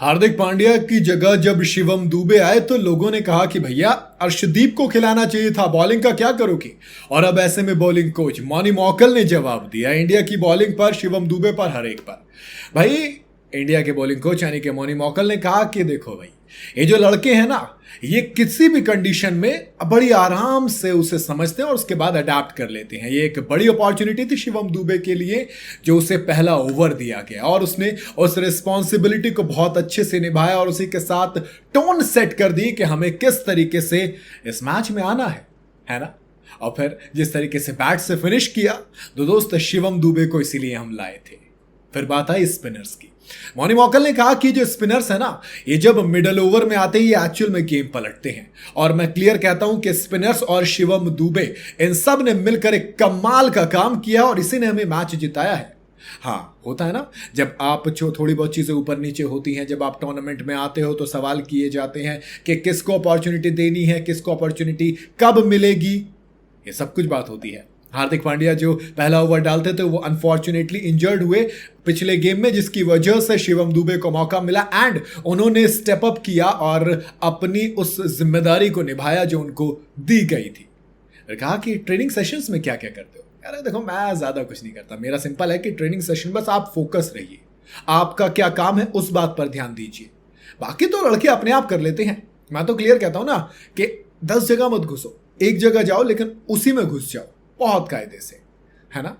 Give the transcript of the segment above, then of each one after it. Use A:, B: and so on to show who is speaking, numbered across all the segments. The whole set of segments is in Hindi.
A: हार्दिक पांड्या की जगह जब शिवम दुबे आए तो लोगों ने कहा कि भैया अर्शदीप को खिलाना चाहिए था, बॉलिंग का क्या करोगे। और अब ऐसे में बॉलिंग कोच मॉनी मॉकल ने जवाब दिया इंडिया की बॉलिंग पर, शिवम दुबे पर, हर एक पर। भाई इंडिया के बॉलिंग कोच यानी कि मॉनी मॉकल ने कहा कि देखो भाई, ये जो लड़के हैं ना, ये किसी भी कंडीशन में बड़ी आराम से उसे समझते हैं और उसके बाद अडेप्ट कर लेते हैं। ये एक बड़ी अपॉर्चुनिटी थी शिवम दुबे के लिए जो उसे पहला ओवर दिया गया और उसने उस रिस्पॉन्सिबिलिटी को बहुत अच्छे से निभाया और उसी के साथ टोन सेट कर दी कि हमें किस तरीके से इस मैच में आना है ना। और फिर जिस तरीके से बैट से फिनिश किया तो दोस्त शिवम दुबे को इसीलिए हम लाए थे। फिर बात आई स्पिनर्स की। मॉनी मॉकल ने कहा कि जो स्पिनर्स है ना, ये जब मिडल ओवर में आते हैं ये एक्चुअल में गेम पलटते हैं। और मैं क्लियर कहता हूं कि स्पिनर्स और शिवम दुबे इन सब ने मिलकर एक कमाल का काम किया और इसी ने हमें मैच जिताया है। हाँ, होता है ना, जब आप जो थोड़ी बहुत चीजें ऊपर नीचे होती हैं, जब आप टूर्नामेंट में आते हो तो सवाल किए जाते हैं कि किसको अपॉर्चुनिटी देनी है, किसको अपॉर्चुनिटी कब मिलेगी, ये सब कुछ बात होती है। हार्दिक पांड्या जो पहला ओवर डालते थे वो अनफॉर्चुनेटली इंजर्ड हुए पिछले गेम में, जिसकी वजह से शिवम दुबे को मौका मिला एंड उन्होंने स्टेप अप किया और अपनी उस जिम्मेदारी को निभाया जो उनको दी गई थी। कहा कि ट्रेनिंग सेशंस में क्या क्या करते हो। यार देखो, मैं ज्यादा कुछ नहीं करता, मेरा सिंपल है कि ट्रेनिंग सेशन बस आप फोकस रहिए, आपका क्या काम है उस बात पर ध्यान दीजिए, बाकी तो लड़के अपने आप कर लेते हैं। मैं तो क्लियर कहता हूं ना कि 10 जगह मत घुसो, एक जगह जाओ लेकिन उसी में घुस जाओ बहुत कायदे से, है ना।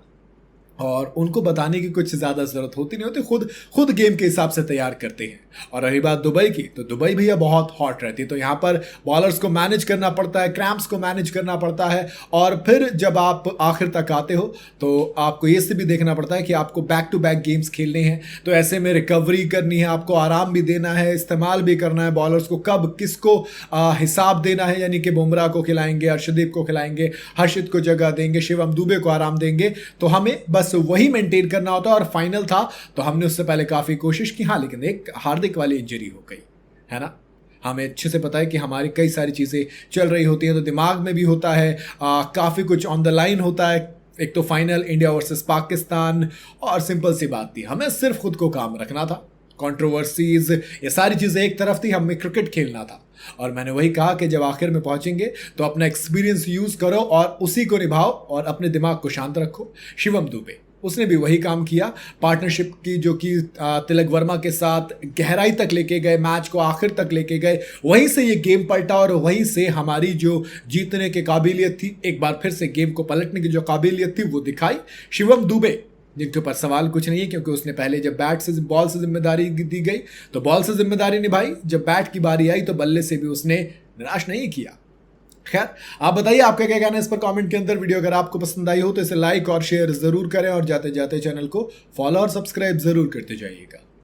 A: और उनको बताने की कुछ ज़्यादा ज़रूरत होती नहीं होती, खुद गेम के हिसाब से तैयार करते हैं। और रही बात दुबई की, तो दुबई भैया बहुत हॉट रहती है, तो यहाँ पर बॉलर्स को मैनेज करना पड़ता है, क्रैम्प्स को मैनेज करना पड़ता है। और फिर जब आप आखिर तक आते हो तो आपको ये से भी देखना पड़ता है कि आपको बैक टू बैक गेम्स खेलने हैं, तो ऐसे में रिकवरी करनी है, आपको आराम भी देना है, इस्तेमाल भी करना है बॉलर्स को, कब किसको हिसाब देना है, यानी कि बुमराह को खिलाएंगे, अर्शदीप को खिलाएंगे, हर्षित को जगह देंगे, शिवम दुबे को आराम देंगे, तो हमें बस वही मेंटेन करना होता है। और फाइनल था तो हमने उससे पहले काफी कोशिश की, हाँ, लेकिन एक हार्दिक वाली इंजरी हो गई, है ना। हमें अच्छे से पता है कि हमारी कई सारी चीजें चल रही होती हैं, तो दिमाग में भी होता है, काफी कुछ ऑन द लाइन होता है। एक तो फाइनल इंडिया वर्सेस पाकिस्तान, और सिंपल सी बात थी, हमें सिर्फ खुद को काम रखना था। कंट्रोवर्सीज ये सारी चीजें एक तरफ थी, हमें क्रिकेट खेलना था। और मैंने वही कहा कि जब आखिर में पहुंचेंगे तो अपना एक्सपीरियंस यूज करो और उसी को निभाओ और अपने दिमाग को शांत रखो। शिवम दुबे उसने भी वही काम किया, पार्टनरशिप की जो कि तिलक वर्मा के साथ गहराई तक लेके गए, मैच को आखिर तक लेके गए, वहीं से ये गेम पलटा और वहीं से हमारी जो जीतने की काबिलियत थी, एक बार फिर से गेम को पलटने की जो काबिलियत थी वो दिखाई। शिवम दुबे जिनके ऊपर सवाल कुछ नहीं है, क्योंकि उसने पहले जब बॉल से जिम्मेदारी दी गई तो बॉल से जिम्मेदारी निभाई, जब बैट की बारी आई तो बल्ले से भी उसने निराश नहीं किया। खैर, आप बताइए आपका क्या कहना है इस पर कमेंट के अंदर। वीडियो अगर आपको पसंद आई हो तो इसे लाइक और शेयर जरूर करें और जाते जाते चैनल को फॉलो और सब्सक्राइब जरूर करते जाइएगा।